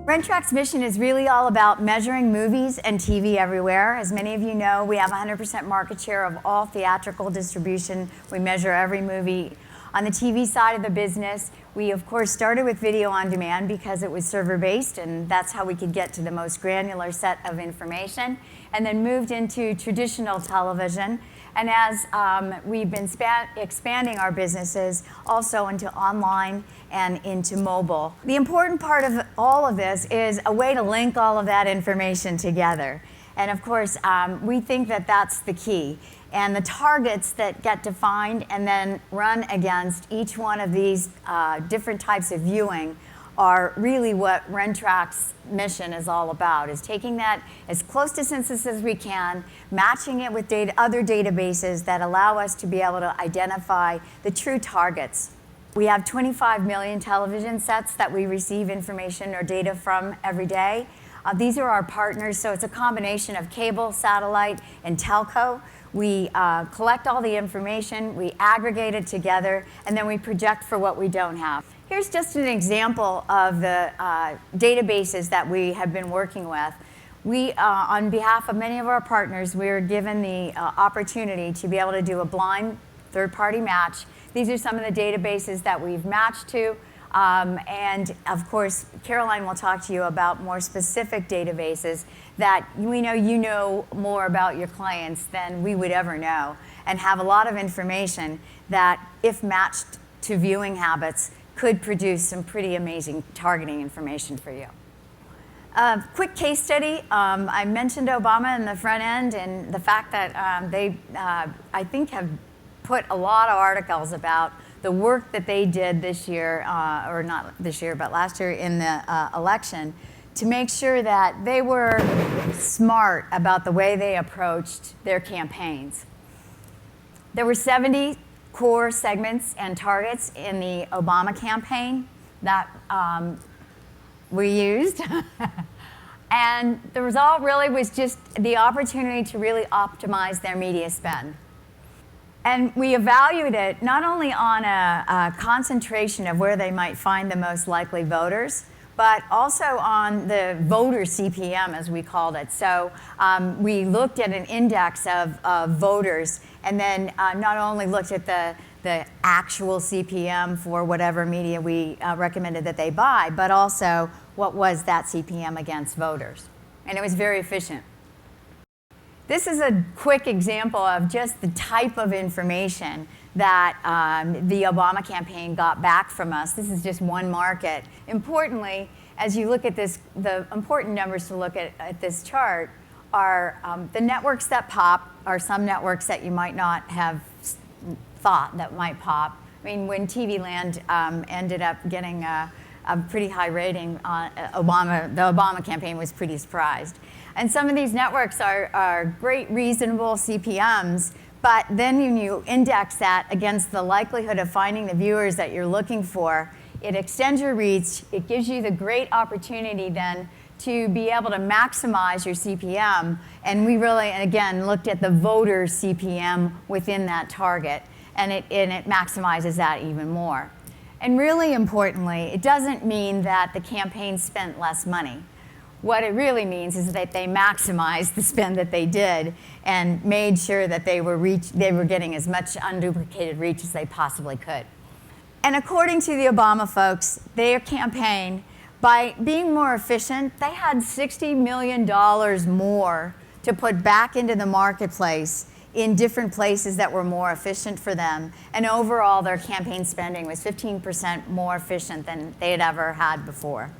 Rentrac's mission is really all about measuring movies and TV everywhere. As many of you know, we have 100% market share of all theatrical distribution. We measure every movie. On the TV side of the business, we of course started with video on demand because it was server-based, and that's how we could get to the most granular set of information, and then moved into traditional television. And as we've been expanding our businesses also into online and into mobile. The important part of all of this is a way to link all of that information together. And of course, we think that that's the key. And the targets that get defined and then run against each one of these different types of viewing are really what Rentrac's mission is all about, is taking that as close to census as we can, matching it with other databases that allow us to be able to identify the true targets. We have 25 million television sets that we receive information or data from every day. These are our partners, so it's a combination of cable, satellite, and telco. We collect all the information, we aggregate it together, and then we project for what we don't have. Here's just an example of the databases that we have been working with. We, on behalf of many of our partners, we were given the opportunity to be able to do a blind third-party match. These are some of the databases that we've matched to. And of course, Caroline will talk to you about more specific databases that we know you know more about your clients than we would ever know, and have a lot of information that, if matched to viewing habits, could produce some pretty amazing targeting information for you. Quick case study. I mentioned Obama in the front end, and the fact that they, I think, have put a lot of articles about the work that they did this year, or not this year, but last year in the election, to make sure that they were smart about the way they approached their campaigns. There were 70 core segments and targets in the Obama campaign that we used. And the result really was just the opportunity to really optimize their media spend. And we evaluated it not only on a concentration of where they might find the most likely voters, but also on the voter CPM, as we called it. So we looked at an index of voters, and then not only looked at the actual CPM for whatever media we recommended that they buy, but also what was that CPM against voters. And it was very efficient. This is a quick example of just the type of information that the Obama campaign got back from us. This is just one market. Importantly, as you look at this, the important numbers to look at this chart are the networks that pop are some networks that you might not have thought that might pop. I mean, when TV Land ended up getting a pretty high rating on the Obama campaign was pretty surprised. And some of these networks are great, reasonable CPMs, but then when you index that against the likelihood of finding the viewers that you're looking for, it extends your reach. It gives you the great opportunity then to be able to maximize your CPM. And we really, again, looked at the voter CPM within that target, and it maximizes that even more. And really importantly, it doesn't mean that the campaign spent less money. What it really means is that they maximized the spend that they did and made sure that they were getting as much unduplicated reach as they possibly could. And according to the Obama folks, their campaign, by being more efficient, they had $60 million more to put back into the marketplace in different places that were more efficient for them. And overall, their campaign spending was 15% more efficient than they had ever had before.